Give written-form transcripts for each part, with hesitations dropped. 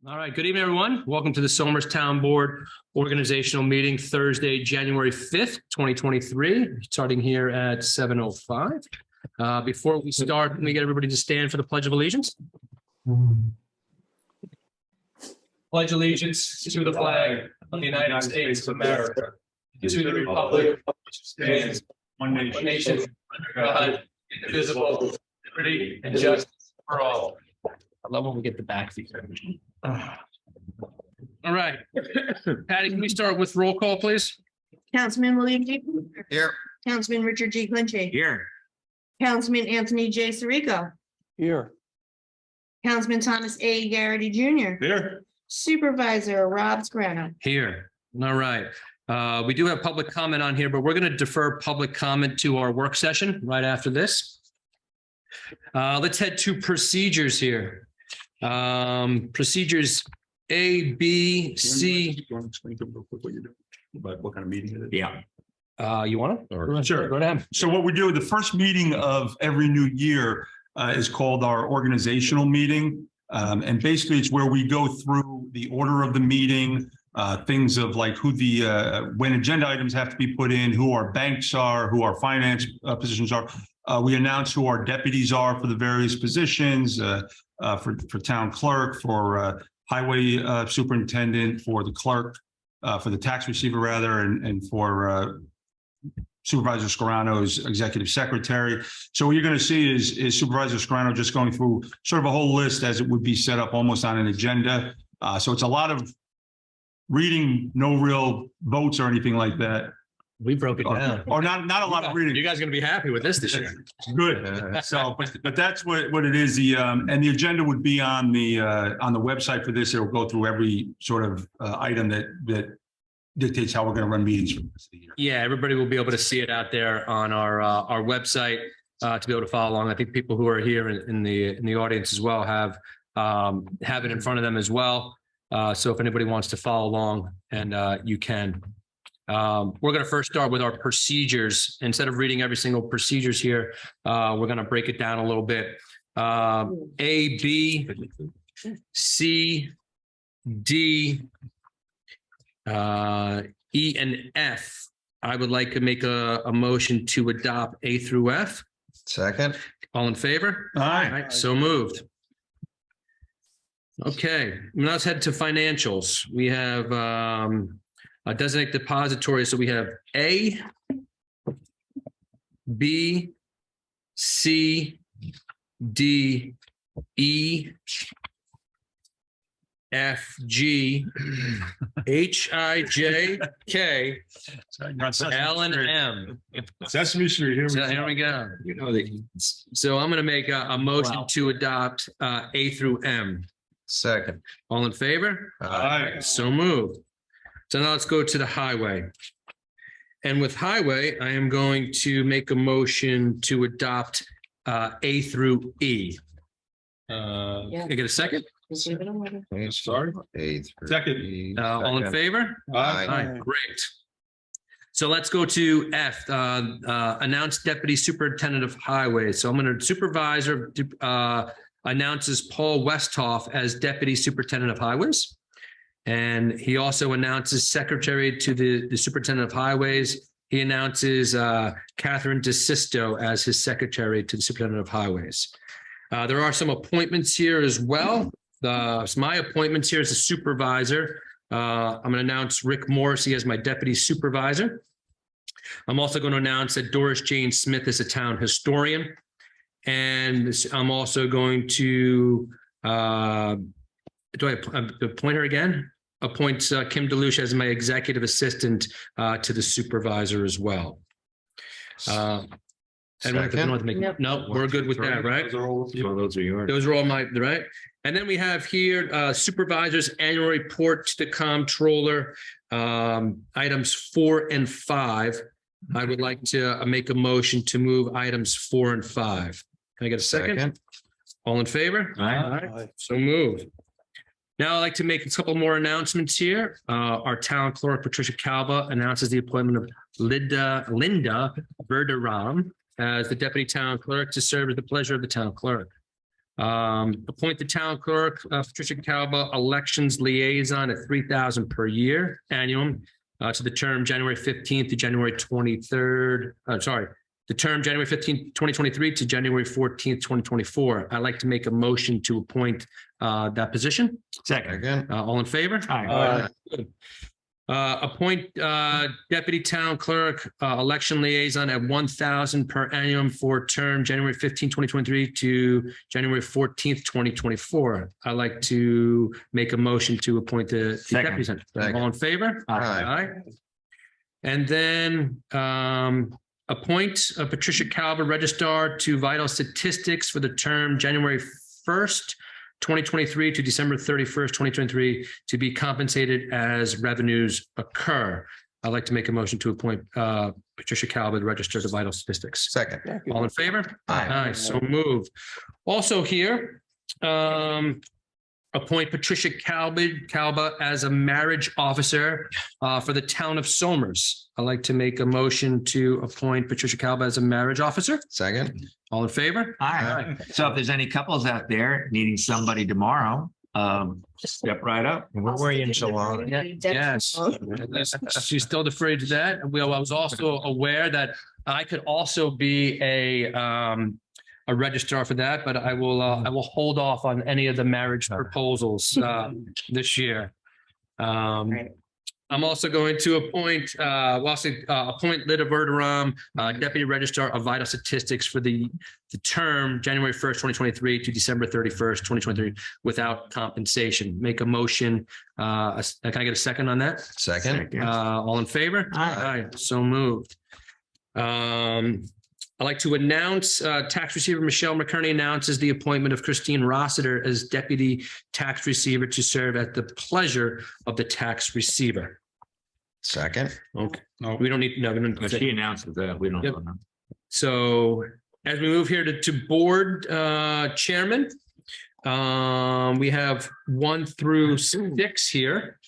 All right. Good evening, everyone. Welcome to the Somers Town Board organizational meeting Thursday, January 5th, 2023, starting here at 7:05. Before we start, let me get everybody to stand for the Pledge of Allegiance. Pledge allegiance to the flag of the United States of America, to the republic which stands one nation under God, indivisible, liberty and justice for all. I love when we get the back feet. All right. Patty, can we start with roll call, please? Councilman William G. Cooper. Here. Councilman Richard G. Clinchey. Here. Councilman Anthony J. Sirico. Here. Councilman Thomas A. Garrity Jr. Here. Supervisor Rob Scrano. Here. All right. We do have public comment on here, but we're going to defer public comment to our work session right after this. Let's head to procedures here. Procedures A, B, C. You want to explain to them real quick what you're doing, about what kind of meeting it is? Yeah. You want to? Sure. Go ahead. So what we do, the first meeting of every new year is called our organizational meeting. And basically it's where we go through the order of the meeting, things of like who when agenda items have to be put in, who our banks are, who our finance positions are. We announce who our deputies are for the various positions, for town clerk, for highway superintendent, for the clerk, for the tax receiver rather, and for Supervisor Scarano's executive secretary. So what you're going to see is Supervisor Scarano just going through sort of a whole list as it would be set up almost on an agenda. So it's a lot of reading, no real votes or anything like that. We broke it down. Or not a lot of reading. You guys are going to be happy with this year. Good. So, but that's what it is. And the agenda would be on the website for this. It will go through every sort of item that dictates how we're going to run meetings for the rest of the year. Yeah, everybody will be able to see it out there on our website to be able to follow along. I think people who are here in the audience as well have it in front of them as well. So if anybody wants to follow along, and you can. We're going to first start with our procedures. Instead of reading every single procedures here, we're going to break it down a little bit. A, B, C, D, E, and F. I would like to make a motion to adopt A through F. Second. All in favor? Aye. All right, so moved. Okay, now let's head to financials. We have a designated depository. So we have A, B, C, D, E, F, G, H, I, J, K, L, and M. Sesame Street. So here we go. So I'm going to make a motion to adopt A through M. Second. All in favor? Aye. So moved. So now let's go to the highway. And with highway, I am going to make a motion to adopt A through E. Can I get a second? Sorry. Second. All in favor? Aye. Great. So let's go to F, announced Deputy Superintendent of Highways. So I'm going to supervisor announces Paul Westhoff as Deputy Superintendent of Highways. And he also announces secretary to the Superintendent of Highways. He announces Catherine DeSisto as his secretary to the Superintendent of Highways. There are some appointments here as well. My appointments here as a supervisor. I'm going to announce Rick Morrissey as my deputy supervisor. I'm also going to announce that Doris Jane Smith is a town historian. And I'm also going to, do I appoint her again? Appoint Kim DeLucia as my executive assistant to the supervisor as well. No, we're good with that, right? Those are yours. Those are all right. And then we have here supervisor's annual report to the comptroller, items 4 and 5. I would like to make a motion to move items 4 and 5. Can I get a second? All in favor? Aye. So moved. Now I'd like to make a couple more announcements here. Our town clerk, Patricia Calva, announces the appointment of Linda Verderam as the deputy town clerk to serve at the pleasure of the town clerk. Appoint the town clerk, Patricia Calba, elections liaison at $3,000 per year annual, to the term January 15th to January 23rd. The term January 15th, 2023 to January 14th, 2024. I'd like to make a motion to appoint that position. Second. Again. All in favor? Aye. Good. Appoint deputy town clerk, election liaison at $1,000 per annum for term January 15th, 2023 to January 14th, 2024. I'd like to make a motion to appoint the Second. deputy. Second. All in favor? Aye. And then appoint Patricia Calva, registrar to vital statistics for the term January 1st, 2023 to December 31st, 2023, to be compensated as revenues occur. I'd like to make a motion to appoint Patricia Calva, register to vital statistics. Second. All in favor? Aye. So moved. Also here, appoint Patricia Calba as a marriage officer for the town of Somers. I'd like to make a motion to appoint Patricia Calba as a marriage officer. Second. All in favor? Aye. So if there's any couples out there needing somebody tomorrow, step right up. Where were you in July? Yes, she's still deferred to that. Well, I was also aware that I could also be a registrar for that, but I will hold off on any of the marriage proposals this year. I'm also going to appoint Lida Verderam, Deputy Registrar of Vital Statistics for the term January 1st, 2023 to December 31st, 2023, without compensation. Make a motion. Can I get a second on that? Second. All in favor? Aye. So moved. I'd like to announce tax receiver Michelle McKerney announces the appointment of Christine Rossiter as deputy tax receiver to serve at the pleasure of the tax receiver. Second. Okay. No, we don't need. No, we But don't. she announces that. We don't Yep. know. So as we move here to board chairman, we have 1 through 6 here,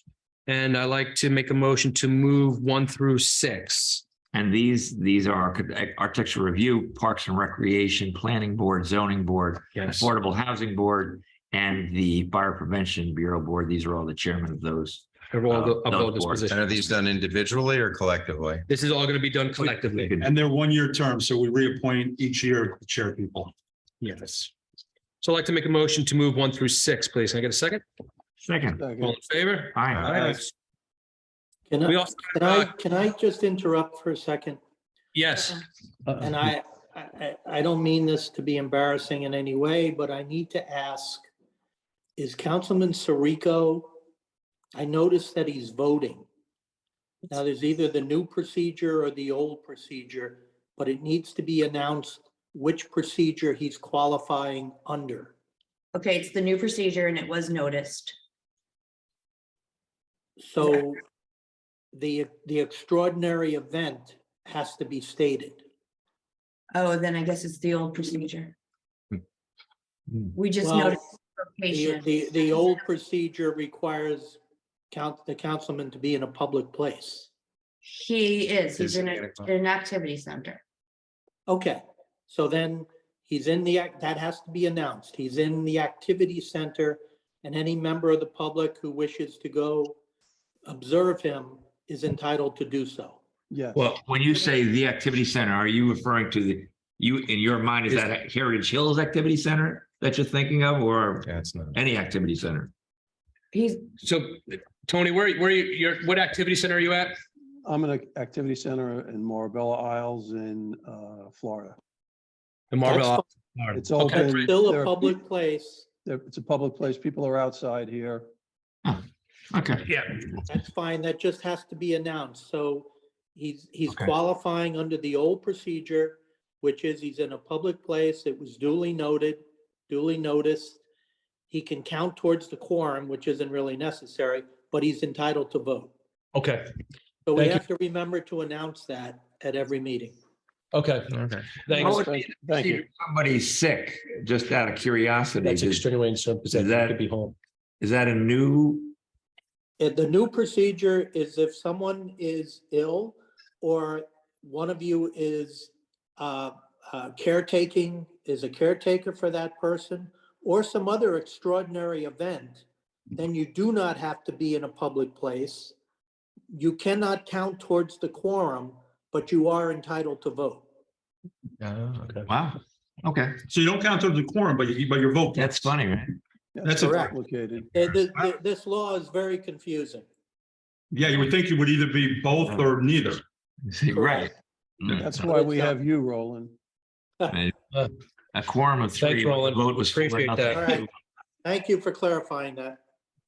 and I like to make a motion to move 1 through 6. And these are architecture review, parks and recreation, planning board, zoning board, Yes. affordable housing board, and the fire prevention bureau board. These are all the chairman of those. Of all those this boards. position. And are these done individually or collectively? This is all going to be done collectively. And they're one-year terms, so we reappoint each year the chair people. Yes. So I'd like to make a motion to move 1 through 6, please. Can I get a second? Second. All in favor? Aye. Can We I, also, can I just interrupt for a second? yes, And I don't mean this to be embarrassing in any way, but I need to ask, is Councilman Sirico, I noticed that he's voting. Now, there's either the new procedure or the old procedure, but it needs to be announced which procedure he's qualifying under. Okay, it's the new procedure and it was noticed. So the extraordinary event has to be stated. Oh, then I guess it's the old procedure. We just Well, noticed. The, location. the old procedure requires the councilman to be in a public place. He's in an activity center. Okay, so then he's in that has to be announced. He's in the activity center, and any member of the public who wishes to go observe him is entitled to do so. Yes. Well, when you say the activity center, are you referring to in your mind, is that a Heritage Hills Activity Center that you're thinking of, or Yeah, it's not. any activity center? so Tony, where what activity center are you at? I'm in an activity center in Marbella Isles in Florida. The That's Marble. It's Okay. open. Still There a are public place. It's a public place. People are outside here. Okay. Yeah, That's fine. That just has to be announced. So he's Okay. qualifying under the old procedure, which is he's in a public place. It was duly noted, duly noticed. He can count towards the quorum, which isn't really necessary, but he's entitled to vote. okay, So we Thank you. have to remember to announce that at every meeting. okay. Okay. Thanks. Thank you. Somebody's sick, just out of curiosity. That's extenuating circumstances. that- Could be home. Is that a new? The new procedure is if someone is ill or one of you is caretaking, is a caretaker for that person, or some other extraordinary event, then you do not have to be in a public place. You cannot count towards the quorum, but you are entitled to vote. Wow. Okay, So you don't count towards the quorum, but your vote. that's funny, right? That's correct. Complicated. This law is very confusing. Yeah, you would think it would either be both or neither. Right. That's why we have you, Roland. A quorum of three. Thanks, Roland. Vote was 4-0. Appreciate that. All right. Thank you for clarifying that.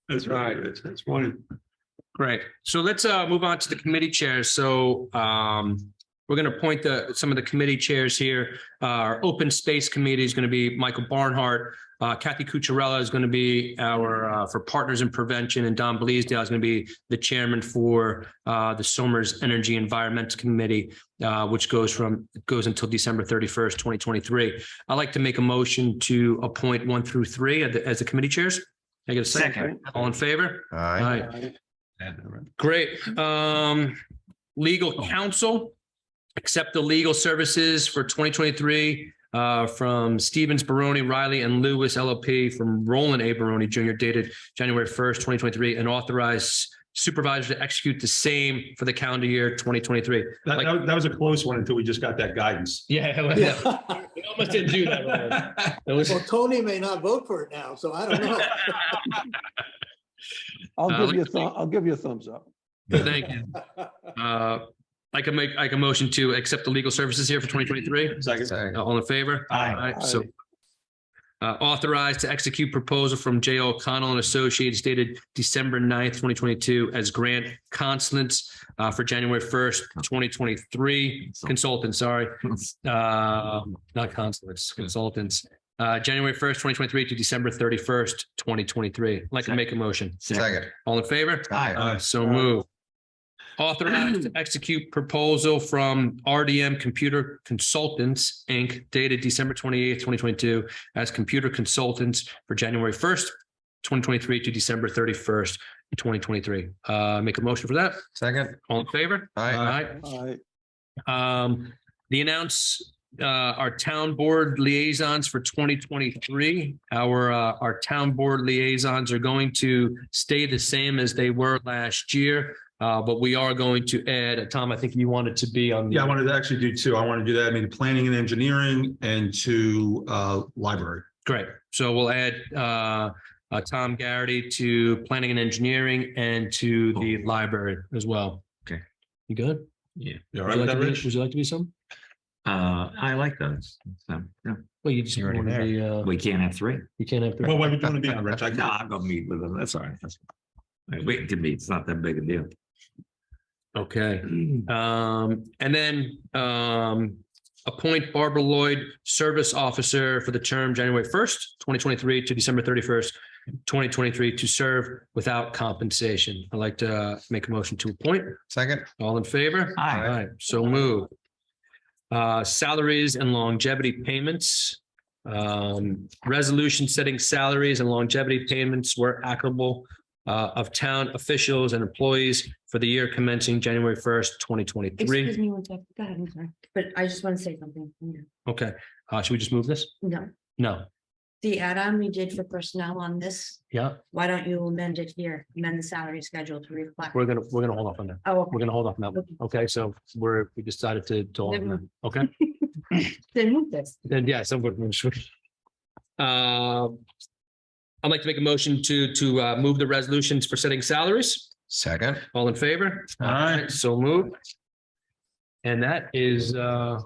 That's right. That's funny. Great. So let's move on to the committee chairs. So we're going to appoint some of the committee chairs here. Our open space committee is going to be Michael Barnhart. Kathy Cucciarella is going to be our for Partners in Prevention, and Don Bleasdale is going to be the chairman for the Somers Energy Environmental Committee, which goes until December 31st, 2023. I'd like to make a motion to appoint 1 through 3 as the committee chairs. Can I get a second? All in favor? Aye. Great. Legal counsel, accept the legal services for 2023 from Stevens, Baroni, Riley, and Lewis LLP from Roland A. Baroni Jr. dated January 1st, 2023, and authorize supervisor to execute the same for the calendar year 2023. That was a close one until we just got that guidance. Yeah, we almost didn't do that. Well, Tony may not vote for it now, so I don't know. I'll give you a thumbs up. Thank you. I can make a motion to accept the legal services here for 2023. Second. All in favor? Aye. So authorized to execute proposal from J. O'Connell and Associates dated December 9th, 2022 as grant consultants for January 1st, 2023. Consultants, sorry. Not consulants, consultants. January 1st, 2023 to December 31st, 2023. I'd like to make a motion. Second. All in favor? Aye. So move. Authorized to execute proposal from RDM Computer Consultants, Inc., dated December 28th, 2022, as computer consultants for January 1st, 2023 to December 31st, 2023. Make a motion for that. Second. All in favor? Aye. The announce our town board liaisons for 2023. Our town board liaisons are going to stay the same as they were last year. But we are going to add, Tom, I think you wanted to be on. Yeah, I wanted to actually do two. I want to do that. I mean, planning and engineering and to library. Great. So we'll add Tom Garrity to planning and engineering and to the library as well. Okay. You good? Yeah. You all Would right you with like that, to be- Rich? would you like to be some? I like those. So, yeah. Well, you just You're already want to be, We can't have three. you can't have. Well, what would you want to be on, Rich? No, I'll go meet with them. That's all right. We can meet. It's not that big a deal. Okay. And then appoint Barbara Lloyd Service Officer for the term January 1st, 2023 to December 31st, 2023 to serve without compensation. I'd like to make a motion to appoint. Second. All in favor? Aye. So move. Salaries and longevity payments. Resolution setting salaries and longevity payments where applicable of town officials and employees for the year commencing January 1st, 2023. Excuse me one second. Go ahead, I'm sorry. But I just want to say something. Okay, should we just move this? No, No. the add-on we did for personnel on this, Yeah, why don't you amend it here, amend the salary schedule to reflect? we're gonna hold off on that. Oh, We're gonna hold off on that. Okay, so we decided to hold on that. Okay, then move this. then yeah, so I'd like to make a motion to move the resolutions for setting salaries. Second. All in favor? Aye. So moved. And that is, and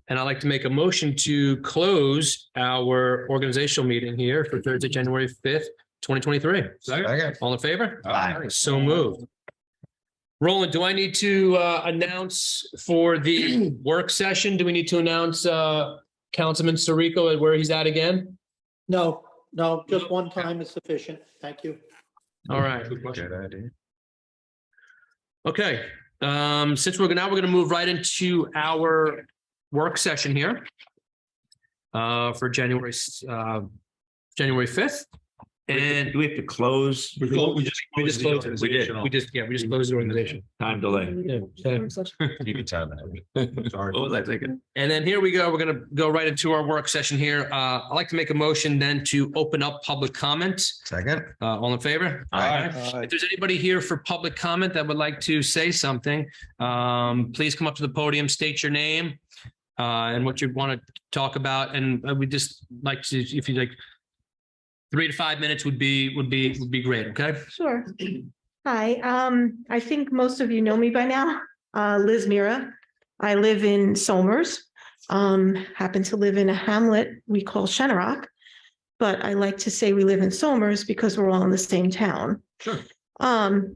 I'd like to make a motion to close our organizational meeting here for Thursday, January 5th, 2023. Second. All in favor? Aye. So moved. Roland, do I need to announce for the work session? Do we need to announce Councilman Sirico and where he's at again? No, just one time is sufficient. Thank you. All right. Good idea. Okay, since we're gonna move right into our work session here for January 5th. And Do we have to close? We just we just closed it. We did. We just closed the organization. Time delay. Yeah. So- You can tell that. Sorry. What was I thinking? And then here we go. We're going to go right into our work session here. I'd like to make a motion then to open up public comment. Second. All in favor? Aye. If there's anybody here for public comment that would like to say something, please come up to the podium, state your name and what you want to talk about. And we just like to, if you like, 3 to 5 minutes would be great. Okay. Sure. Hi, I think most of you know me by now. Liz Mira. I live in Somers. Happen to live in a hamlet we call Shenorock. But I like to say we live in Somers because we're all in the same town. Sure.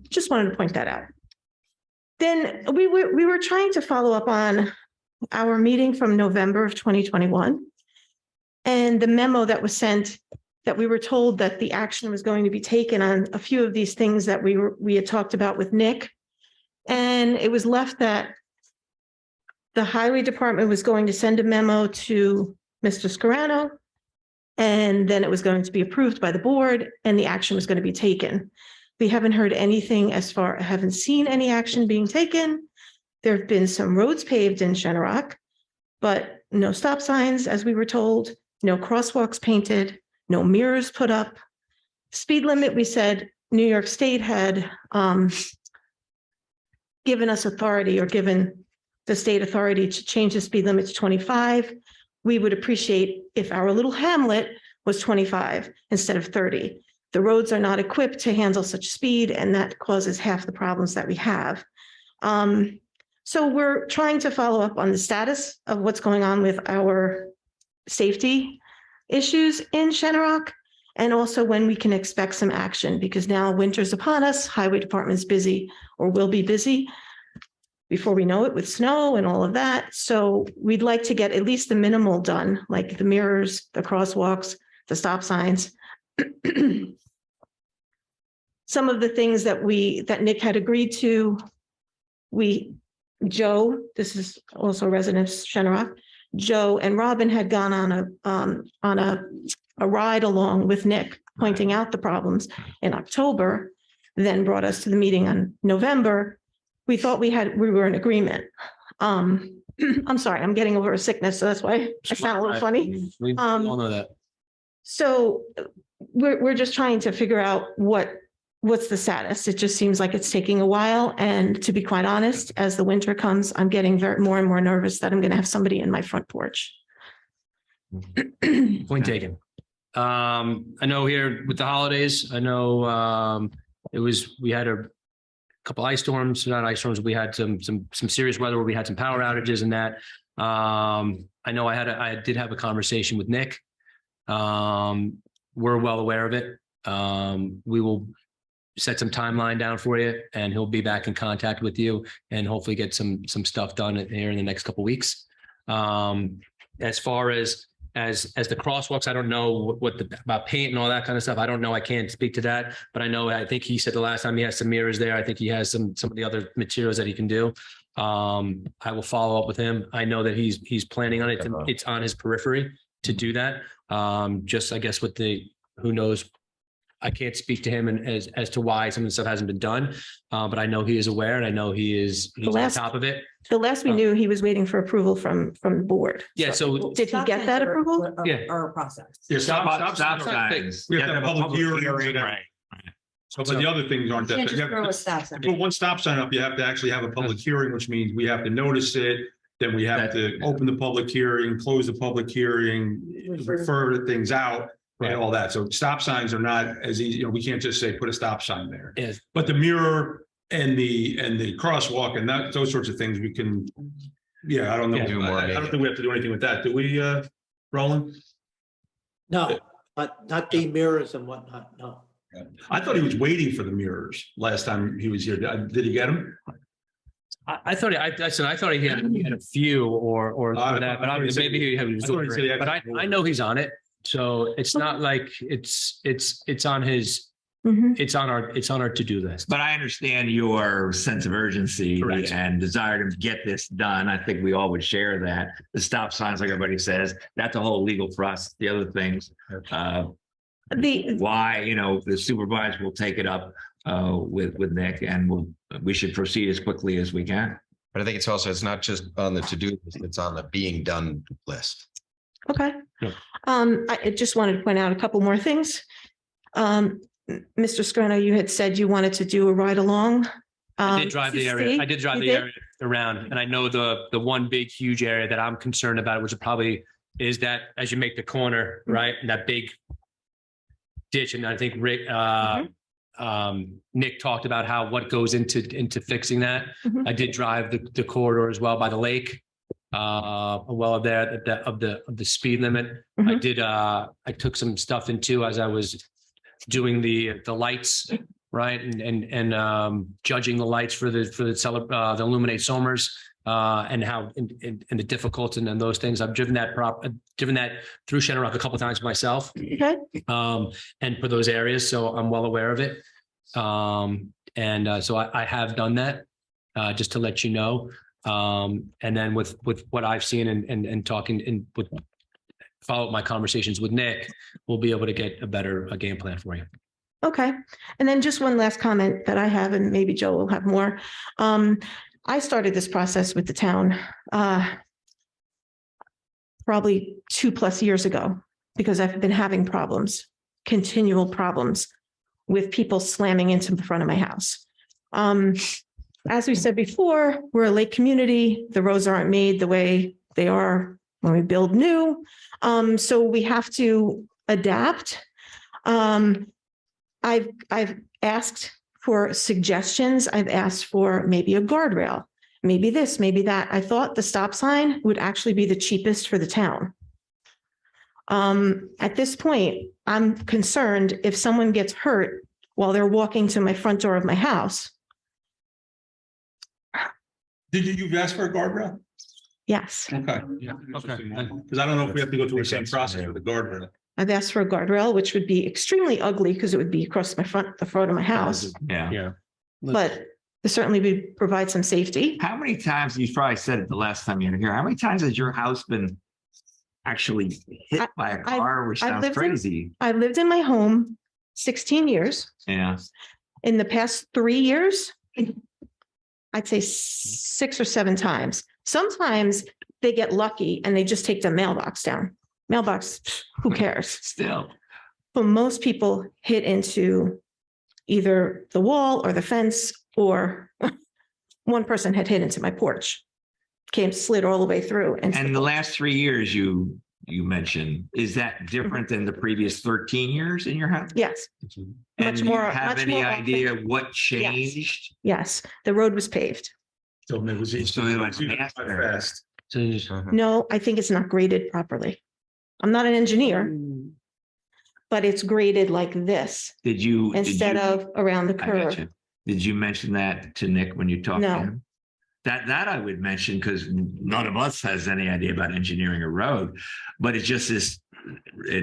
Just wanted to point that out. Then we were trying to follow up on our meeting from November of 2021. And the memo that was sent that we were told that the action was going to be taken on a few of these things that we had talked about with Nick. And it was left that the highway department was going to send a memo to Mr. Scarano. And then it was going to be approved by the board and the action was going to be taken. We haven't heard anything I haven't seen any action being taken. There have been some roads paved in Shenorock, but no stop signs, as we were told, no crosswalks painted, no mirrors put up. Speed limit, we said New York State had given us authority or given the state authority to change the speed limit to 25. We would appreciate if our little hamlet was 25 instead of 30. The roads are not equipped to handle such speed, and that causes half the problems that we have. So we're trying to follow up on the status of what's going on with our safety issues in Shenorock, and also when we can expect some action, because now winter's upon us, highway department's busy or will be busy before we know it with snow and all of that. So we'd like to get at least the minimal done, like the mirrors, the crosswalks, the stop signs. Some of the things that Nick had agreed to, Joe, this is also a resident of Shenorock, Joe and Robin had gone on a ride along with Nick, pointing out the problems in October, then brought us to the meeting on November. We thought we were in agreement. I'm sorry, I'm getting over a sickness, so that's why I sound a little funny. We all know that. So we're just trying to figure out what's the status. It just seems like it's taking a while. And to be quite honest, as the winter comes, I'm getting more and more nervous that I'm going to have somebody in my front porch. Point taken. I know here with the holidays, I know we had a couple ice storms, not ice storms. We had some serious weather where we had some power outages and that. I know I did have a conversation with Nick. We're well aware of it. We will set some timeline down for you, and he'll be back in contact with you and hopefully get some stuff done here in the next couple of weeks. As far as the crosswalks, I don't know about paint and all that kind of stuff. I don't know. I can't speak to that, but I think he said the last time he has some mirrors there. I think he has some of the other materials that he can do. I will follow up with him. I know that he's planning on it. It's on his periphery to do that. Just, I guess, with who knows, I can't speak to him and as to why some of the stuff hasn't been done. But I know he is aware, and I know he's on top of it. The last we knew, he was waiting for approval from the board. Yeah. So Did he get that approval? Yeah. Or a process. Yeah, Stop signs. We have to have public hearings and Right. So, but the other things aren't You that. can't just you have throw to- a stop sign. Put one stop sign up, you have to actually have a public hearing, which means we have to notice it. Then we have to open the public hearing, close the public hearing, refer the things out and all that. So stop signs are not as easy, we can't just say, put a stop sign there. yes, But the mirror and the crosswalk and those sorts of things we can, I don't know. Yeah, do more. I don't think we have to do anything with that. Do we, Roland? No, not the mirrors and whatnot, no. I thought he was waiting for the mirrors last time he was here. Did he get them? I thought he had a few or that, but obviously maybe he had. But I know he's on it, so it's not like it's on his. Mhm. It's on our to-do list. But I understand your sense of urgency Correct. and desire to get this done. I think we all would share that. The stop signs, like everybody says, that's a whole legal process. The other things, why, the supervisor will take it up with Nick, and we should proceed as quickly as we can. But I think it's not just on the to-do list, it's on the being done list. Okay. Yeah. I just wanted to point out a couple more things. Mr. Scrivner, you had said you wanted to do a ride along. I did drive to the area. see. I did drive You the did? area around, and I know the one big, huge area that I'm concerned about, which probably is that as you make the corner, right, and that big ditch, and I think Rick, Nick talked about what goes into fixing that. Mhm. I did drive the corridor as well by the lake, well there of the speed limit. I Mhm. did. I took some stuff in too as I was doing the lights, right, and judging the lights for the Illuminate Somers, and how and the difficulty and those things. I've driven that through Shannon Rock a couple of times myself, Okay. and for those areas, so I'm well aware of it. So I have done that, just to let you know. And then with what I've seen and talking and with follow up my conversations with Nick, we'll be able to get a better game plan for you. Okay. And then just one last comment that I have, and maybe Joe will have more. I started this process with the town probably 2+ years ago, because I've been having continual problems with people slamming into the front of my house. As we said before, we're a lake community. The roads aren't made the way they are when we build new. So we have to adapt. I've asked for suggestions. I've asked for maybe a guardrail, maybe this, maybe that. I thought the stop sign would actually be the cheapest for the town. At this point, I'm concerned if someone gets hurt while they're walking to my front door of my house. You've asked for a guardrail? Yes, Okay. Yeah. Okay. Because I don't know if we have to go through the same process with the guardrail. I've asked for a guardrail, which would be extremely ugly because it would be across the front of my house, Yeah. Yeah. but it certainly would provide some safety. How many times, you probably said it the last time you were here, how many times has your house been actually hit by a car, which I've sounds lived in- crazy? I lived in my home 16 years. Yeah. In the past 3 years, I'd say 6 or 7 times. Sometimes they get lucky and they just take the mailbox down. Mailbox, who cares? Still. But most people hit into either the wall or the fence, or one person had hit into my porch, slid all the way through. And the last 3 years you mentioned, is that different than the previous 13 years in your house? Yes, And much do you more- have much any more idea what changed? yes, the road was paved. So it was So it was faster. fast. No, I think it's not graded properly. I'm not an engineer, but it's graded like this Did you? instead of around the I curve. gotcha. Did you mention that to Nick when you talked to No. him? That I would mention, because none of us has any idea about engineering a road, but it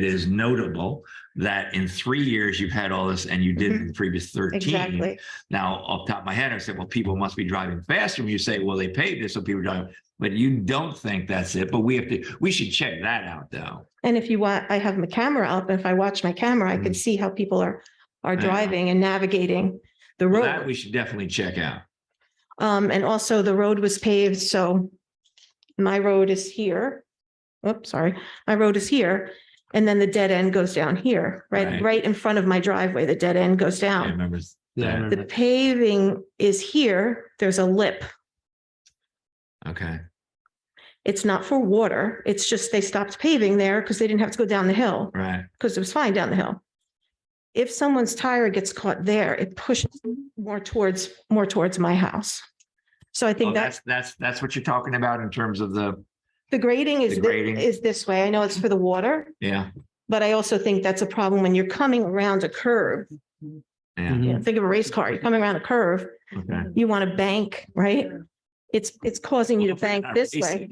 is notable that in 3 years you've had all this and you did in the previous 13. Exactly. Now, off the top of my head, I said, well, people must be driving faster. And you say, well, they paved it, so people are driving, but you don't think that's it. But we should check that out though. And if you want, I have my camera up. If I watch my camera, I can see how people are driving and navigating the Well, that road. we should definitely check out. And also the road was paved, so my road is here. Oops, sorry. My road is here. And then the dead end goes down here, Right. right in front of my driveway. The dead end goes I down. remember Yeah, I that. remember. The paving is here. There's a lip. Okay. It's not for water. It's just they stopped paving there because they didn't have to go down the hill, Right. because it was fine down the hill. If someone's tire gets caught there, it pushes more towards my house. So I Oh, think that's that's what you're talking about in terms of the, the grading the grading. is this way. I know it's for the water, yeah. but I also think that's a problem when you're coming around a curve. Yeah. You know, think of a race car. You're coming around a curve, Okay. you want to bank, right? It's causing you to bank this way.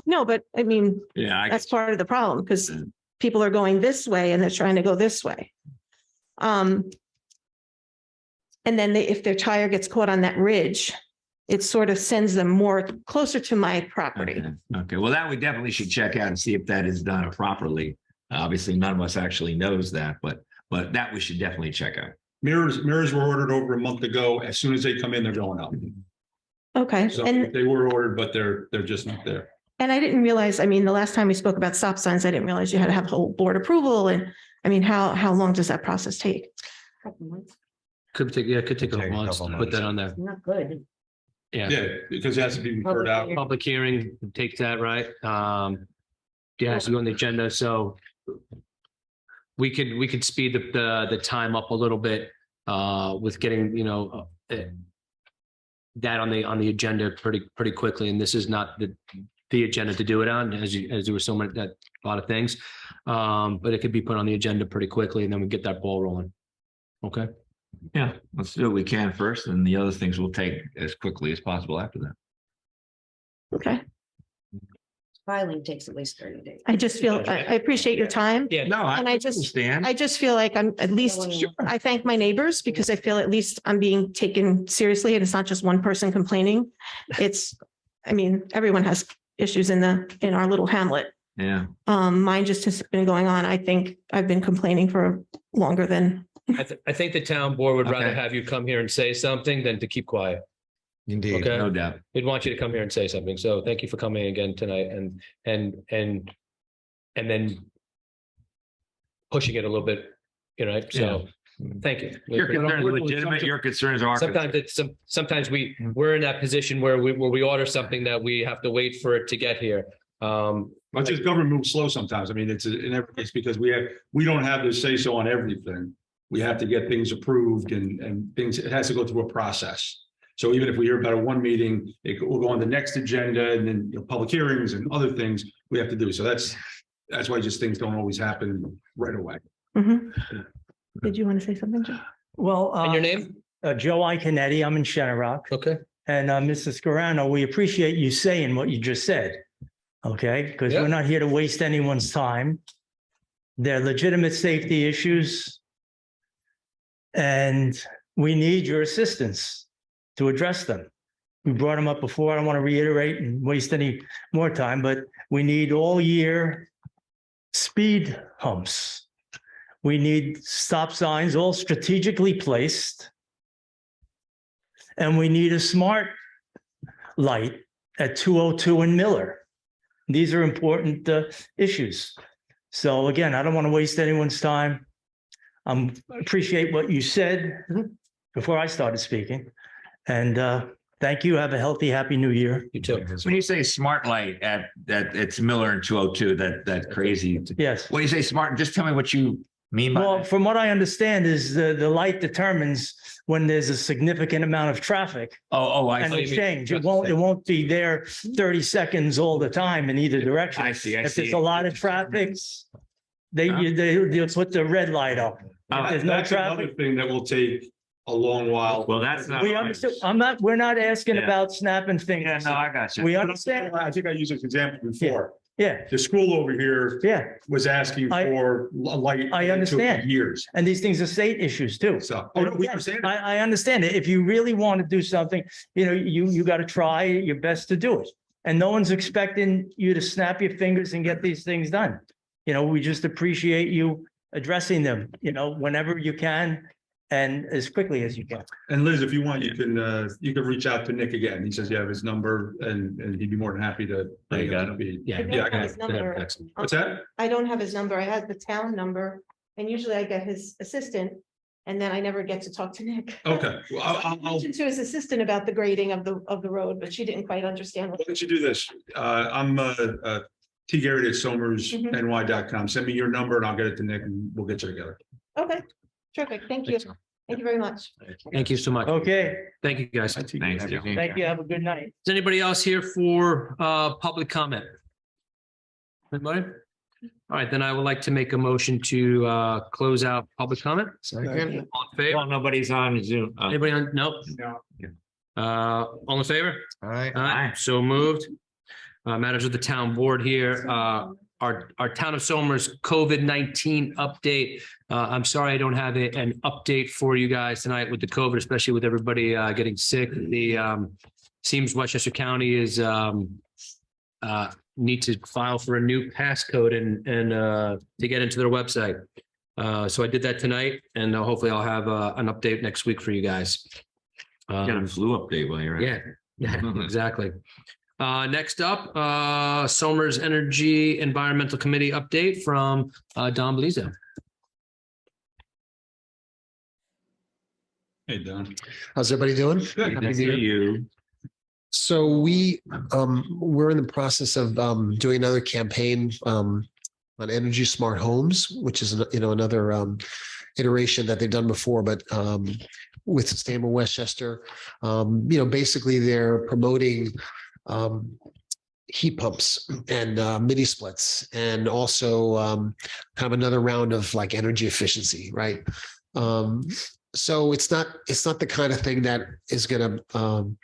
No, but I mean, Yeah. that's part of the problem, because Mm. people are going this way and they're trying to go this way. And then if their tire gets caught on that ridge, it sort of sends them more closer to my property. Okay. Okay. Well, that we definitely should check out and see if that is done properly. Obviously, none of us actually knows that, but But that we should definitely check out. Mirrors were ordered over a month ago. As soon as they come in, they're going up. Okay, So and they were ordered, but they're just not there. I didn't realize, I mean, the last time we spoke about stop signs, I didn't realize you had to have whole board approval. And I mean, how long does that process take? Couple months. Could take, yeah, it could take a Take a month to couple put that months. on there. Not good. Yeah, because it has to be referred out. Public hearing, take that, right? Yeah, so on the agenda, so we could speed the time up a little bit with getting, that on the agenda pretty quickly. And this is not the agenda to do it on, as there were so many, a lot of things. But it could be put on the agenda pretty quickly, and then we get that ball rolling. Okay. Yeah, let's do what we can first, and the other things we'll take as quickly as possible after that. Okay, Filing takes at least 30 days. I just feel, I appreciate your time. Yeah. No, And I just- understand. I just feel like I'm at least, I thank my neighbors because I feel at least I'm being taken seriously and it's not just one person complaining. It's, I mean, everyone has issues in our little hamlet. Yeah, Mine just has been going on. I think I've been complaining for longer than, I think the town board would rather Okay. have you come here and say something than to keep quiet. Indeed. Okay. no doubt. We'd want you to come here and say something. So thank you for coming again tonight and then pushing it a little bit, so thank you. Your concerns are legitimate, your concerns are. Sometimes we're in that position where we order something that we have to wait for it to get here. But just government moves slow sometimes. I mean, it's in every case because we don't have the say so on everything. We have to get things approved and things, it has to go through a process. So even if we hear about it one meeting, it will go on the next agenda and then public hearings and other things we have to do. So that's why just things don't always happen right away. Mhm. Did you want to say something, Joe? Well, And your name? Joe Iconetti, I'm in Shenorock. Okay. And Mrs. Scarano, we appreciate you saying what you just said. Okay, because Yeah. we're not here to waste anyone's time. They're legitimate safety issues. And we need your assistance to address them. We brought them up before. I don't want to reiterate and waste any more time, but we need all year speed humps. We need stop signs all strategically placed. And we need a smart light at 202 and Miller. These are important issues. So again, I don't want to waste anyone's time. Appreciate what you said before I started speaking. And thank you. Have a healthy, happy new year. You too. When you say smart light at it's Miller and 202, that crazy. Yes. When you say smart, just tell me what you mean by Well, that. from what I understand is the light determines when there's a significant amount of traffic I and see. they change. It won't be there 30 seconds all the time in either direction. I see. If there's a lot of traffic, they'll put the red light up. If there's no That's another traffic. thing that will take a long while. Well, that's not. We understood. We're not asking Yeah. about snapping Yeah, fingers. no, I got you. We understand. I think I used this example before. Yeah, The school over here yeah. was asking I- for a light. I It took understand. Years. And these things are state issues too. So, And we again, understand. I understand it. If you really want to do something, you got to try your best to do it. And no one's expecting you to snap your fingers and get these things done. We just appreciate you addressing them, whenever you can and as quickly as you can. And Liz, if you want, you can reach out to Nick again. He says you have his number and he'd be more than happy to. There you go. Yeah. I don't Yeah, I have got his it. number. Excellent. What's that? I don't have his number. I have the town number and usually I get his assistant and then I never get to talk to Nick. Okay, well, I mentioned to his assistant about the grading of the road, but she didn't quite understand. why don't you do this? I'm T Garrett at SomersNY.com. Send me your number and I'll get it to Nick and we'll get you together. Okay, terrific. Thank you. Thank you very much. Thank you so much. Okay, Thank you, guys. Thanks, Joe. thank you. Have a good night. Is anybody else here for public comment? Anybody? All right, then I would like to make a motion to close out public comment. Second. All in favor? Well, nobody's on Zoom. Anybody on? Nope. All in favor? All right. Aye, so moved. Matters of the town board here, our town of Somers COVID-19 update. I'm sorry, I don't have an update for you guys tonight with the COVID, especially with everybody getting sick. Seems Westchester County is need to file for a new passcode and to get into their website. So I did that tonight, and hopefully I'll have an update next week for you guys. Get a flu update while you're at it. Yeah, exactly. Next up, Somers Energy Environmental Committee update from Don Belize. Hey, Don. How's everybody doing? Good to see you. So we're in the process of doing another campaign on Energy Smart Homes, which is another iteration that they've done before, but with Sustainable Westchester. Basically they're promoting heat pumps and mini splits, and also kind of another round of like energy efficiency, right? So it's not the kind of thing that is going to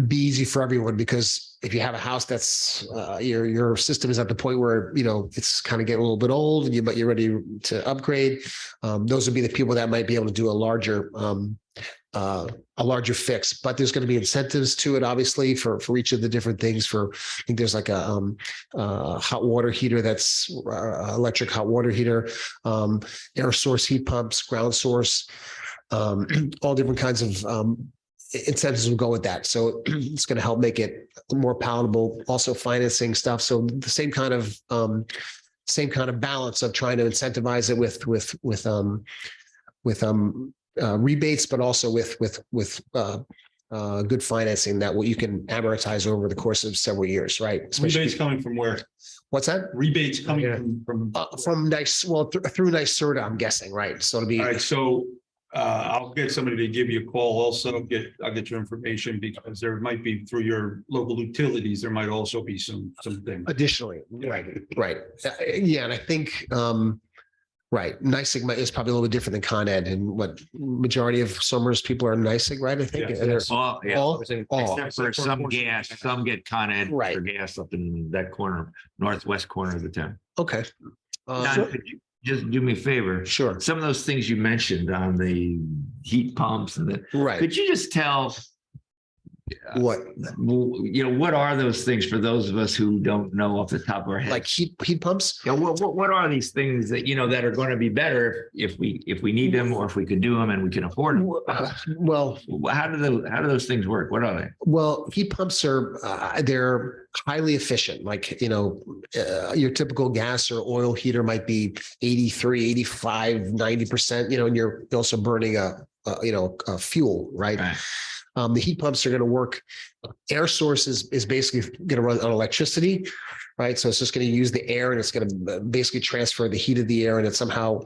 be easy for everyone, because if you have a house that's your system is at the point where it's kind of getting a little bit old and but you're ready to upgrade, those would be the people that might be able to do a larger fix. But there's going to be incentives to it, obviously, for each of the different things. I think there's like a hot water heater, that's electric hot water heater, air source heat pumps, ground source, all different kinds of incentives will go with that. So it's going to help make it more palatable. Also financing stuff. So the same kind of balance of trying to incentivize it with rebates, but also with good financing that you can amortize over the course of several years, right? Rebates coming from where? What's that? Rebates coming from. From through NYSERDA, I'm guessing, right? So it'll be. All right, so I'll get somebody to give you a call. Also, I'll get your information, because there might be, through your local utilities, there might also be some things. Additionally, right. Yeah, and I think right, NYSEG is probably a little bit different than Con Ed, and what majority of Somers people are NYSEG, right? I think. Yes. All, yeah. All? Except for some gas, some get Con Ed Right. for gas up in that corner, northwest corner of the town. Okay. Don, could you just do me a favor? Sure. Some of those things you mentioned on the heat pumps and Right. could you just tell What? what are those things for those of us who don't know off the top of our head? Like heat pumps? What are these things that that are going to be better if we need them, or if we could do them and we can afford them? Well, how do those things work? What are they? well, heat pumps are they're highly efficient. Like, your typical gas or oil heater might be 83, 85, 90%, and you're also burning a fuel, right? Right. The heat pumps are going to work. Air source is basically going to run on electricity, right? So it's just going to use the air, and it's going to basically transfer the heat of the air, and it somehow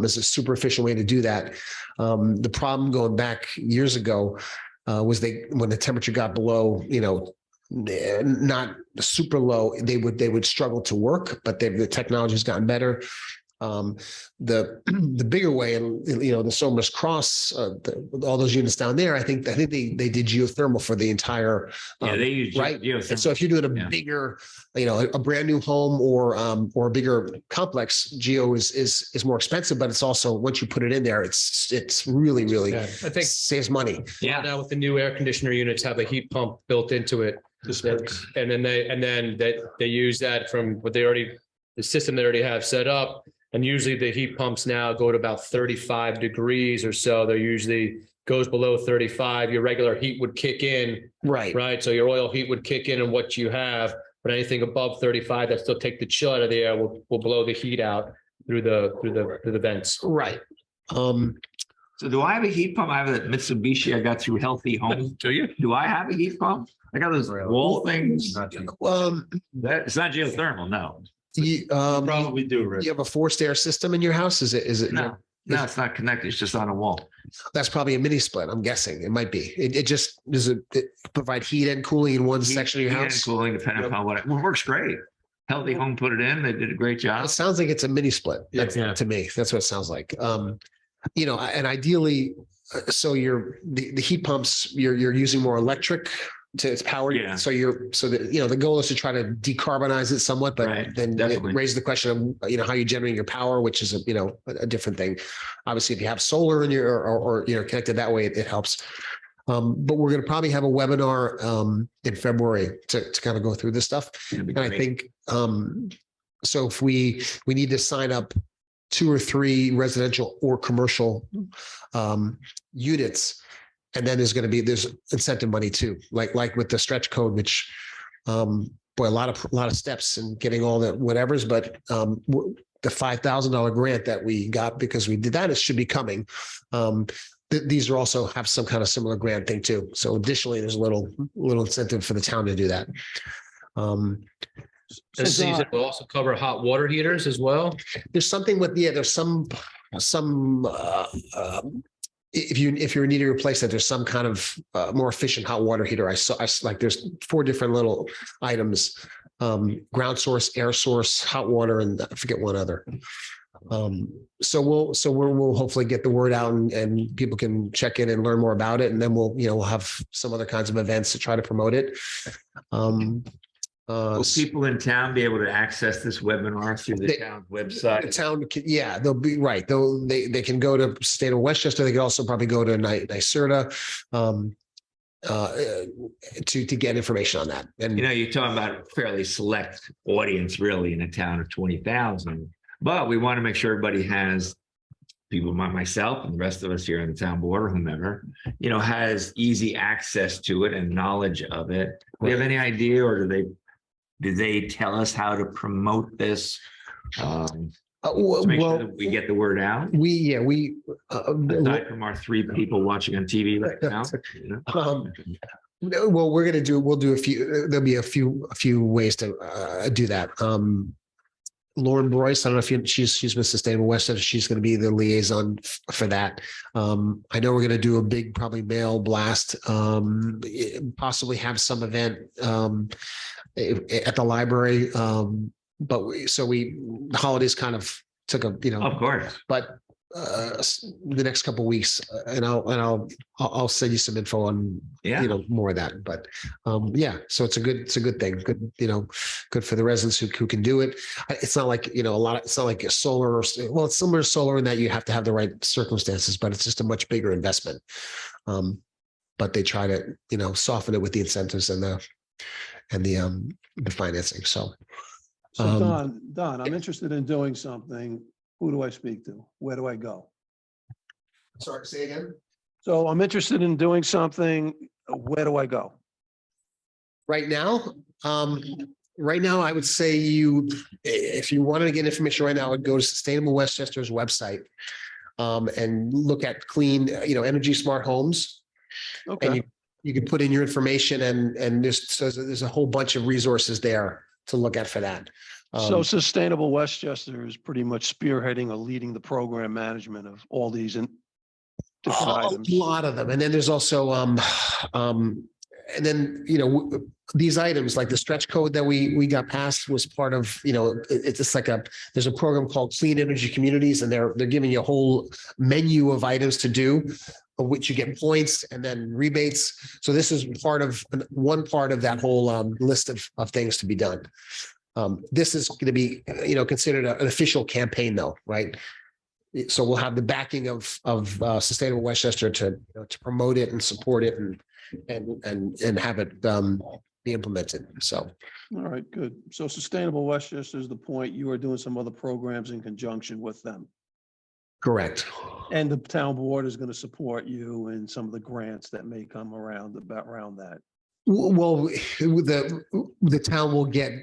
is a super efficient way to do that. The problem going back years ago was when the temperature got below, not super low, they would struggle to work, but the technology has gotten better. The bigger way, and the Somers Cross, all those units down there, I think they did geothermal for the entire. They use right. geothermal. And so if you're doing a bigger, a brand new home or a bigger complex, geo is more expensive, but it's also, once you put it in there, it's really I think saves money. now with the new air conditioner units have a heat pump built into it. And then they use that from what the system they already have set up. And usually the heat pumps now go to about 35 degrees or so. They're usually goes below 35. Your regular heat would kick in, Right. So your oil heat would kick in what you have, but anything above 35 that still take the chill out of the air will blow the heat out through the vents. Right. So do I have a heat pump? I have a Mitsubishi I got through Healthy Home. Do you? Do I have a heat pump? I got those wall things. It's not geothermal, no. You Probably do, Rick. you have a forced air system in your house? Is it? No, it's not connected. It's just on a wall. That's probably a mini split. I'm guessing it might be. Does it provide heat and cooling in one section of your Heat and house? cooling, depending upon what it works great. Healthy Home put it in. They did a great job. It sounds like it's a mini split. That's to me. That's what it sounds like. And ideally, so the heat pumps, you're using more electric to its power. Yeah. So the goal is to try to decarbonize it somewhat, but Right, then it definitely. raises the question of, how you generate your power, which is a different thing. Obviously, if you have solar in your, or connected that way, it helps. But we're going to probably have a webinar in February to kind of go through this stuff. That'd be And I great. think, so if we need to sign up 2 or 3 residential or commercial units. And then there's incentive money too, like with the stretch code, which boy, a lot of steps in getting all the whatevers, but the $5,000 grant that we got because we did that, it should be coming. These are also have some kind of similar grant thing too. So additionally, there's a little incentive for the town to do that. This season will also cover hot water heaters as well. There's something with, there's some if you're needing to replace that, there's some kind of more efficient hot water heater. I like there's 4 different little items, ground source, air source, hot water, and I forget one other. So we'll hopefully get the word out and people can check in and learn more about it. And then we'll have some other kinds of events to try to promote it. Will people in town be able to access this webinar through the town's website? The town, they'll be right. They can go to State of Westchester. They can also probably go to NYSERDA to get information on that. And You're talking about a fairly select audience, really, in a town of 20,000. But we want to make sure everybody has people, myself and the rest of us here on the town board or whomever, has easy access to it and knowledge of it. Do you have any idea, or do they tell us how to promote this? To make sure that we get the word out. Aside from our 3 people watching on TV right now. Well, we'll do a few. There'll be a few ways to do that. Lauren Broyce, I don't know if she's with Sustainable Westchester. She's going to be the liaison for that. I know we're going to do a big, probably mail blast, possibly have some event at the library. But the holidays kind of took Of course. but the next couple of weeks, and I'll send you some info on more of that. But so it's a good thing. Good, good for the residents who can do it. It's not like it's not like a solar. Well, it's similar to solar in that you have to have the right circumstances, but it's just a much bigger investment. But they try to soften it with the incentives and the financing. So Don, I'm interested in doing something. Who do I speak to? Where do I go? Sorry, say again. So I'm interested in doing something. Where do I go? Right now, I would say if you wanted to get information right now, I would go to Sustainable Westchester's website and look at clean, energy smart homes. Okay. And you can put in your information and there's a whole bunch of resources there to look at for that. So Sustainable Westchester is pretty much spearheading or leading the program management of all these different items. A lot of them. And then there's also, these items like the stretch code that we got passed was part of, it's just like there's a program called Clean Energy Communities, and they're giving you a whole menu of items to do, of which you get points and then rebates. So this is one part of that whole list of things to be done. This is going to be, considered an official campaign though, right? So we'll have the backing of Sustainable Westchester to promote it and support it and have it be implemented. So. All right, good. So Sustainable Westchester is the point. You are doing some other programs in conjunction with them. Correct. And the town board is going to support you in some of the grants that may come around that. Well, the town will get,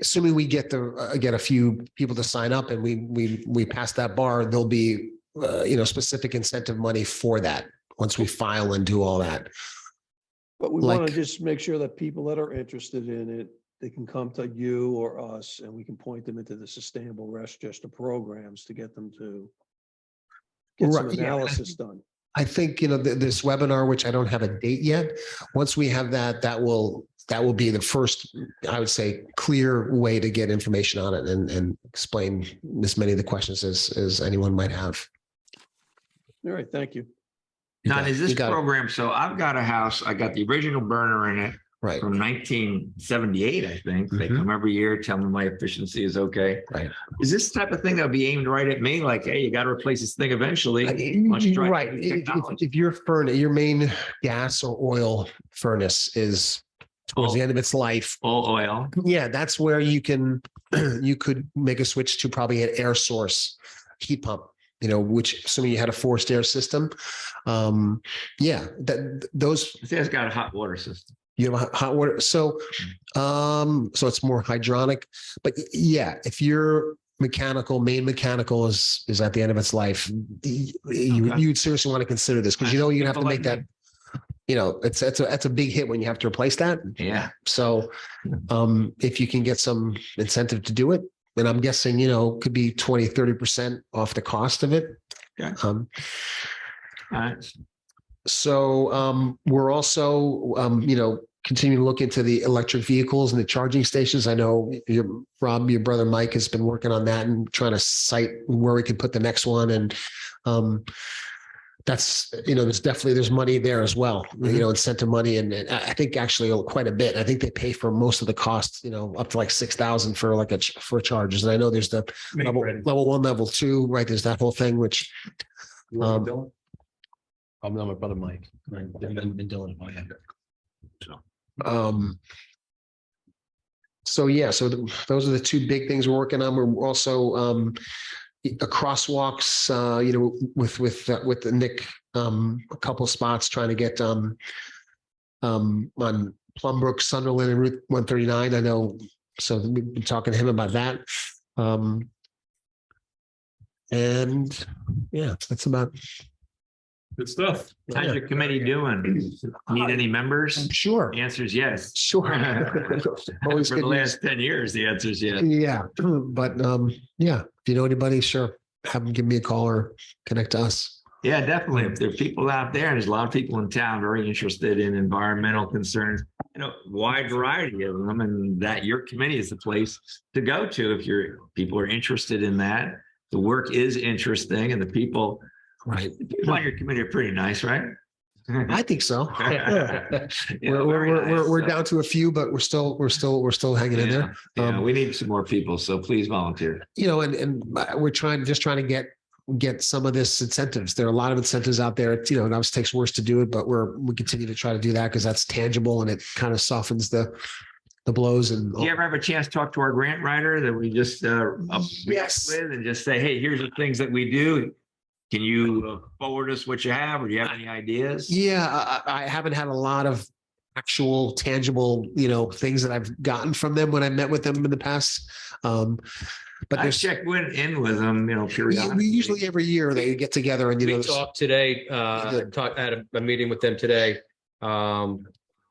assuming we get a few people to sign up and we pass that bar, there'll be specific incentive money for that once we file and do all that. But we want to just make sure that people that are interested in it, they can come to you or us, and we can point them into the Sustainable Westchester programs to get them to get some analysis done. I think, this webinar, which I don't have a date yet, once we have that will be the first, I would say, clear way to get information on it and explain as many of the questions as anyone might have. All right, thank you. Don, is this program, so I've got a house, I got the original burner in it. Right. From 1978, I think. They come every year, tell me my efficiency is okay. Right. Is this the type of thing that'll be aimed right at me? Like, hey, you got to replace this thing eventually. Right. If your main gas or oil furnace is towards the end of its life, all oil. Yeah, that's where you could make a switch to probably an air source heat pump, which assuming you had a forced air system. Yeah, those, It's got a hot water system. you have a hot water. So it's more hydronic, but yeah, if you're main mechanical is at the end of its life, you'd seriously want to consider this because you have to make that, it's a big hit when you have to replace that. Yeah. So if you can get some incentive to do it, and I'm guessing, could be 20-30% off the cost of it. Okay. All right. So we're also, continuing to look into the electric vehicles and the charging stations. I know Rob, your brother Mike has been working on that and trying to cite where we can put the next one. And that's, there's money there as well, incentive money. And I think actually quite a bit. I think they pay for most of the costs, up to like 6,000 for for charges. And I know there's the level 1, level 2, right? There's that whole thing, which I'm my brother Mike and Dylan. Those are the two big things we're working on. We're also crosswalks, with the Nick, a couple spots trying to get on Plumbrook, Sunderland, and Route 139. I know, so we've been talking to him about that. And yeah, that's about. Good stuff. How's your committee doing? Need any members? Sure. The answer is yes. Sure. Always For good the news. last 10 years, the answer is yes. Yeah, but yeah, if you know anybody, sure, have them give me a call or connect to us. Yeah, definitely. If there are people out there, and there's a lot of people in town very interested in environmental concerns, wide variety of them, and that your committee is the place to go to if people are interested in that. The work is interesting, and the people. Right. The people on your committee are pretty nice, right? I think so. Yeah, We're nice. down to a few, but we're still hanging in there. Yeah, we need some more people, so please volunteer. And we're trying to get some of this incentives. There are a lot of incentives out there. It obviously takes worse to do it, but we continue to try to do that because that's tangible and it kind of softens the blows. And Do you ever have a chance to talk to our grant writer that we just Yes. with and just say, hey, here's the things that we do. Can you forward us what you have, or do you have any ideas? Yeah, I haven't had a lot of actual tangible, things that I've gotten from them when I met with them in the past. But I there's check in with them, periodically. we usually every year they get together and We talked today, had a meeting with them today. And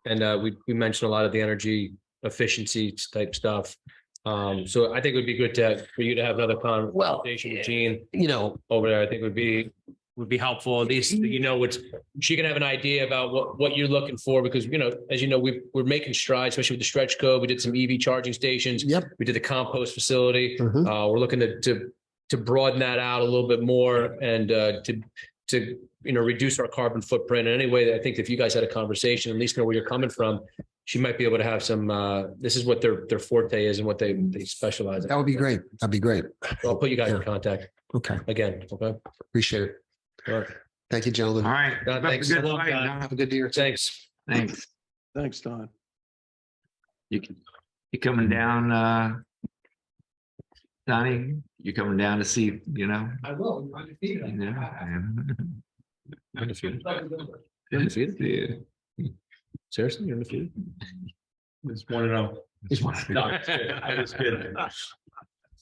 we mentioned a lot of the energy efficiency type stuff. So I think it would be good for you to have another conversation with Jean over there. I think would be helpful. At least, she can have an idea about what you're looking for, because, as we're making strides, especially with the stretch code. We did some EV charging stations. Yep. We did the compost facility. Mhm. We're looking to broaden that out a little bit more and to reduce our carbon footprint in any way. That I think if you guys had a conversation, at least know where you're coming from, she might be able to have some, this is what their forte is and what they specialize in. That would be great. That'd be great. So I'll put you guys in contact Okay. again. Okay. Appreciate it. All right. Thank you, gentlemen. All right. Thanks. Good Long fight, time. Don. Have a good year. Thanks. Thanks. Thanks, Don. You coming down, Donnie? You coming down to see, I will. I'm undefeated. Undefeated. You're undefeated? Seriously, you're undefeated? Just want to know. No, I just kidding. All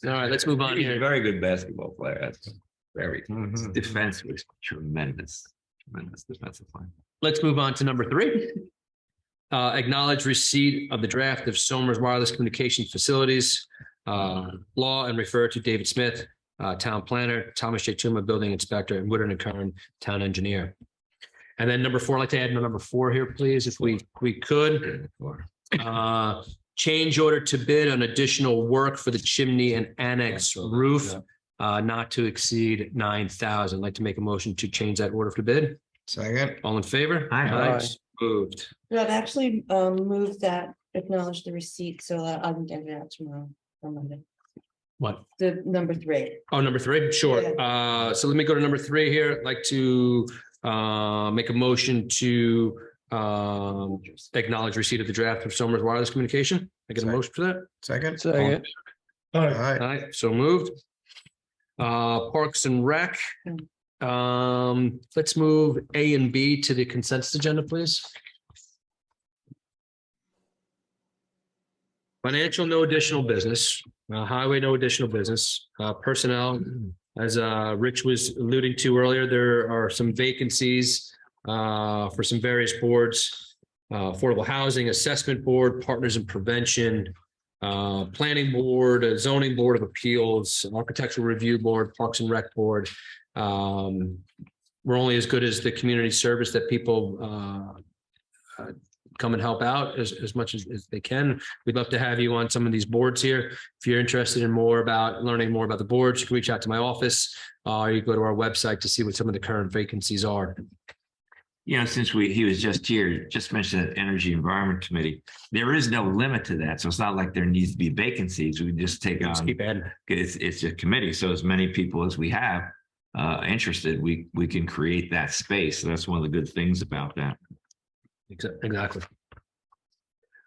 right, let's move on He's a here. very good basketball player. That's very, his defense was tremendous defensive line. Let's move on to number 3. Acknowledge receipt of the draft of Somers Wireless Communication Facilities law and refer to David Smith, town planner, Thomas J. Tuma, building inspector, and Woodard and Kern, town engineer. And then number 4, I'd like to add number 4 here, please, if we could. Change order to bid on additional work for the chimney and annex roof, not to exceed 9,000. I'd like to make a motion to change that order for bid. Second. All in favor? Aye. Moved. I'd actually move that, acknowledge the receipt so that I can get it out tomorrow or Monday. What? The number 3. Oh, number 3, sure. So let me go to number 3 here. I'd like to make a motion to acknowledge receipt of the draft of Somers Wireless Communication. I get a motion for that? Second. Second. All right. All right, so moved. Parks and Rec. Let's move A and B to the consensus agenda, please. Financial, no additional business. Highway, no additional business. Personnel, as Rich was alluding to earlier, there are some vacancies for some various boards. Affordable Housing Assessment Board, Partners in Prevention, Planning Board, Zoning Board of Appeals, Architectural Review Board, Parks and Rec Board. We're only as good as the community service that people come and help out as much as they can. We'd love to have you on some of these boards here. If you're interested in learning more about the boards, you can reach out to my office, or you go to our website to see what some of the current vacancies are. You know, since he was just here, just mentioned the Energy Environment Committee. There is no limit to that. So it's not like there needs to be vacancies. We can just take on, Keep adding. it's a committee. So as many people as we have interested, we can create that space. So that's one of the good things about that. Exactly.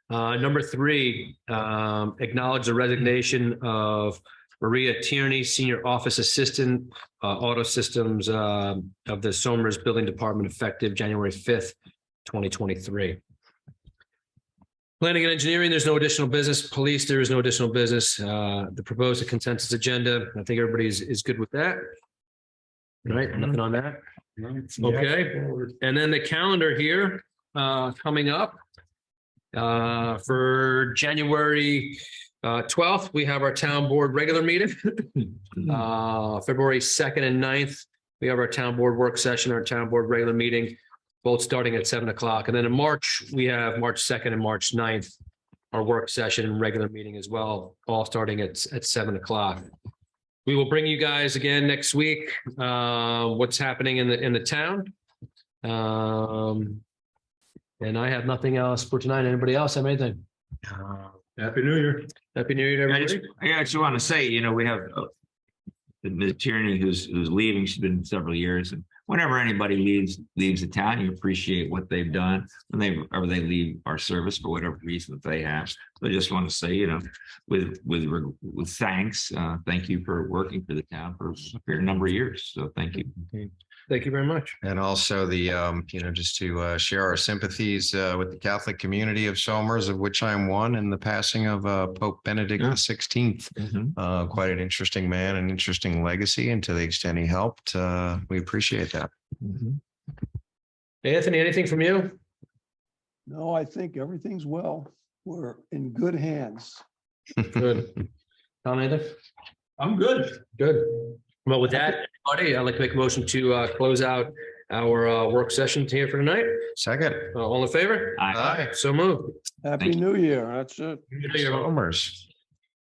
Number 3, acknowledge the resignation of Maria Tierney, Senior Office Assistant, Auto Systems of the Somers Building Department, effective January 5th, 2023. Planning and Engineering, there's no additional business. Police, there is no additional business. The proposed consensus agenda, I think everybody is good with that. Right, nothing on that. Okay, and then the calendar here coming up for January 12th, we have our town board regular meeting. February 2nd and 9th, we have our town board work session, our town board regular meeting, both starting at 7 o'clock. And then in March, we have March 2nd and March 9th, our work session and regular meeting as well, all starting at 7 o'clock. We will bring you guys again next week, what's happening in the town. And I have nothing else for tonight. Anybody else have anything? Happy New Year. Happy New Year to everybody. I actually want to say, you know, we have Ms. Tierney who's leaving. She's been several years, and whenever anybody leaves the town, you appreciate what they've done whenever they leave our service for whatever reason that they have. So I just want to say, you know, with thanks, thank you for working for the town for a fair number of years. So thank you. Thank you very much. And also the, just to share our sympathies with the Catholic community of Somers, of which I'm one, and the passing of Pope Benedict XVI. Quite an interesting man, an interesting legacy, and to the extent he helped, we appreciate that. Anthony, anything from you? No, I think everything's well. We're in good hands. Good. Tom, anything? I'm good. Good. Well, with that, everybody, I'd like to make a motion to close out our work session here for tonight. Second. All in favor? Aye. So moved. Happy New Year. That's it. Somers.